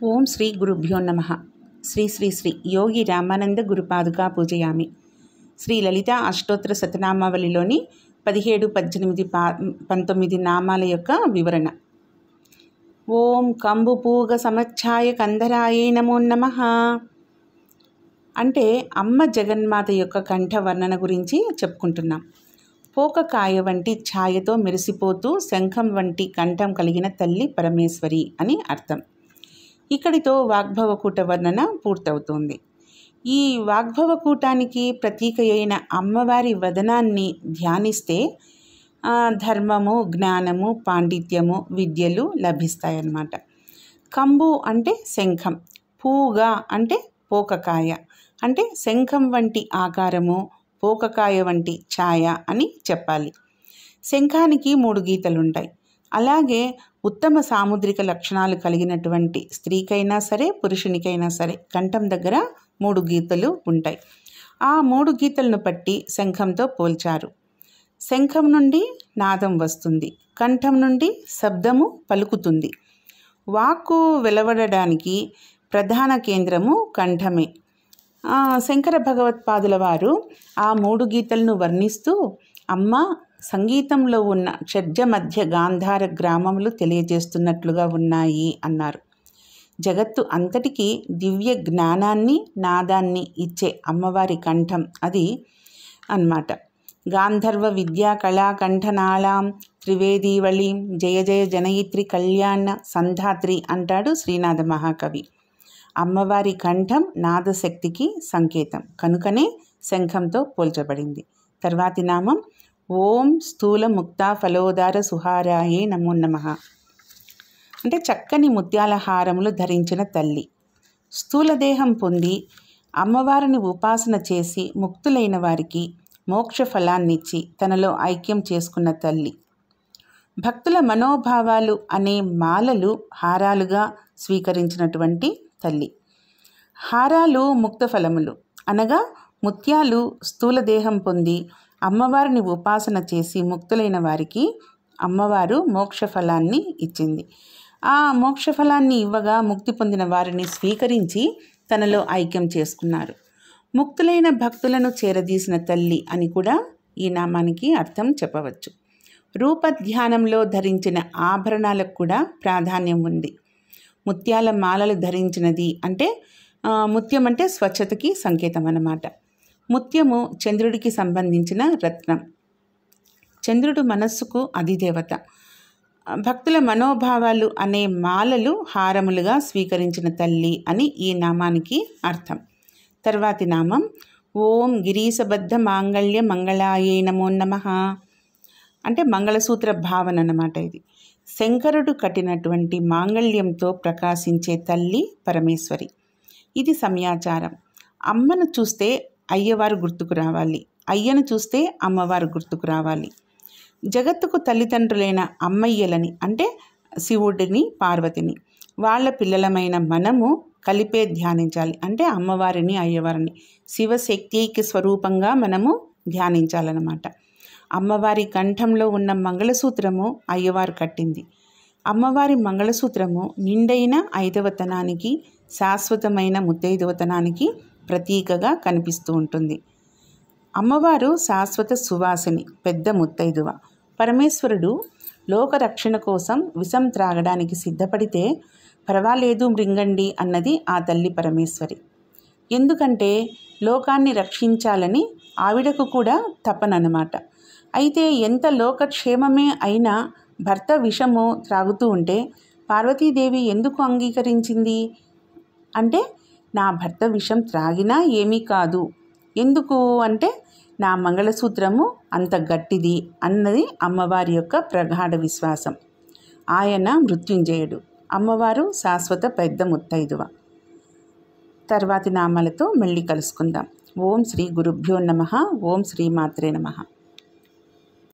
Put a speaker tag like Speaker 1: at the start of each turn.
Speaker 1: ఓం శ్రీ గురుభ్యో నమః. శ్రీ శ్రీ శ్రీ యోగి రామానంద గురుపాదుకా పూజయామి. శ్రీ లలిత అష్టోత్తర శతనామావళిలోని 17, 18, 19 నామాల యొక్క వివరణ. ఓం కంబుపూగ సమచ్ఛాయ కంధరాయే నమో నమః అంటే అమ్మ జగన్మాత యొక్క కంఠ వర్ణన గురించి చెప్పుకుంటున్నాం. పోకకాయ వంటి ఛాయతో మెరిసిపోతూ శంఖం వంటి కంఠం కలిగిన తల్లి పరమేశ్వరి అని అర్థం. ఇక్కడితో వాగ్భవకూట వర్ణన పూర్తవుతుంది. ఈ వాగ్భవకూటానికి ప్రతీక అయిన అమ్మవారి వదనాన్ని ధ్యానిస్తే ధర్మము, జ్ఞానము, పాండిత్యము, విద్యలు లభిస్తాయన్నమాట. కంబు అంటే శంఖం, పూగా అంటే పోకకాయ అంటే శంఖం వంటి ఆకారము, పోకకాయ వంటి ఛాయ అని చెప్పాలి. శంఖానికి 3 గీతలుంటాయి. అలాగే ఉత్తమ సాముద్రిక లక్షణాలు కలిగినటువంటి స్త్రీకైనా సరే, పురుషునికైనా సరే కంఠం దగ్గర 3 గీతలు ఉంటాయి. ఆ 3 గీతలను పట్టి శంఖంతో పోల్చారు. శంఖం నుండి నాదం వస్తుంది, కంఠం నుండి శబ్దము పలుకుతుంది. వాక్కు వెలువడడానికి ప్రధాన కేంద్రము కంఠమే. శంకర భగవత్పాదుల వారు ఆ 3 గీతలను వర్ణిస్తూ అమ్మ సంగీతంలో ఉన్న షడ్జ మధ్య గాంధార గ్రామములు తెలియజేస్తున్నట్లుగా ఉన్నాయి అన్నారు. జగత్తు అంతటికీ దివ్య జ్ఞానాన్ని, నాదాన్ని ఇచ్చే అమ్మవారి కంఠం అది అన్నమాట. గాంధర్వ విద్యా కళా కంఠనాళాం త్రివేదీవళీం జయ జయ జనయిత్రి కళ్యాణ సంధాత్రి అంటాడు శ్రీనాథ మహాకవి. అమ్మవారి కంఠం నాదశక్తికి సంకేతం కనుకనే శంఖంతో పోల్చబడింది. తర్వాతి నామం ఓం స్థూల ముక్త ఫలోదార సుహారాయే నమో నమః అంటే చక్కని ముత్యాల హారములు ధరించిన తల్లి. స్థూలదేహం పొంది అమ్మవారిని ఉపాసన చేసి ముక్తులైన వారికి మోక్ష ఫలాన్నిచ్చి తనలో ఐక్యం చేసుకున్న తల్లి. భక్తుల మనోభావాలు అనే మాలలు హారాలుగా స్వీకరించినటువంటి తల్లి. హారాలు ముక్త ఫలములు అనగా ముత్యాలు స్థూలదేహం పొంది అమ్మవారిని ఉపాసన చేసి ముక్తులైన వారికి అమ్మవారు మోక్ష ఫలాన్ని ఇచ్చింది. ఆ మోక్ష ఫలాన్ని ఇవ్వగా ముక్తి పొందిన వారిని స్వీకరించి తనలో ఐక్యం చేసుకున్నారు. ముక్తులైన భక్తులను చేరదీసిన తల్లి అని కూడా ఈ నామానికి అర్థం చెప్పవచ్చు. రూపధ్యానంలో ధరించిన ఆభరణాలకు కూడా ప్రాధాన్యం ఉంది. ముత్యాల మాలలు ధరించినది అంటే ముత్యం అంటే స్వచ్ఛతకి సంకేతం అన్నమాట. ముత్యము చంద్రుడికి సంబంధించిన రత్నం. చంద్రుడు మనస్సుకు అధిదేవత. భక్తుల మనోభావాలు అనే మాలలు హారములుగా స్వీకరించిన తల్లి అని ఈ నామానికి అర్థం. తర్వాతి నామం ఓం గిరీశబద్ధ మాంగళ్య మంగళాయే నమో నమః అంటే మంగళసూత్ర భావన అన్నమాట. ఇది శంకరుడు కట్టినటువంటి మాంగళ్యంతో ప్రకాశించే తల్లి పరమేశ్వరి. ఇది సమయాచారం. అమ్మను చూస్తే అయ్యవారు గుర్తుకు రావాలి, అయ్యను చూస్తే అమ్మవారు గుర్తుకు రావాలి. జగత్తుకు తల్లిదండ్రులైన అమ్మయ్యలని అంటే శివుడిని, పార్వతిని వాళ్ళ పిల్లలమైన మనము కలిపే ధ్యానించాలి. అంటే అమ్మవారిని, అయ్యవారిని శివశక్తికి స్వరూపంగా మనము ధ్యానించాలన్నమాట. అమ్మవారి కంఠంలో ఉన్న మంగళసూత్రము అయ్యవారు కట్టింది. అమ్మవారి మంగళసూత్రము నిండైన ఐదవతనానికి, శాశ్వతమైన ముత్తైదవతనానికి ప్రతీకగా కనిపిస్తూ ఉంటుంది. అమ్మవారు శాశ్వత సువాసిని, పెద్ద ముత్తైదువ. పరమేశ్వరుడు లోకరక్షణ కోసం విషం త్రాగడానికి సిద్ధపడితే పర్వాలేదు మృంగండి అన్నది ఆ తల్లి పరమేశ్వరి. ఎందుకంటే లోకాన్ని రక్షించాలని ఆవిడకు కూడా తపనన్నమాట. అయితే ఎంత లోకక్షేమమే అయినా భర్త విషము త్రాగుతూ ఉంటే పార్వతీదేవి ఎందుకు అంగీకరించింది అంటే నా భర్త విషం త్రాగినా ఏమీ కాదు, ఎందుకు అంటే నా మంగళసూత్రము అంత గట్టిది అన్నది అమ్మవారి యొక్క ప్రగాఢ విశ్వాసం. ఆయన మృత్యుంజయుడు, అమ్మవారు శాశ్వత పెద్ద ముత్తైదువ. తర్వాతి నామాలతో మళ్ళీ కలుసుకుందాం. ఓం శ్రీ గురుభ్యో నమః. ఓం శ్రీ మాత్రే నమః.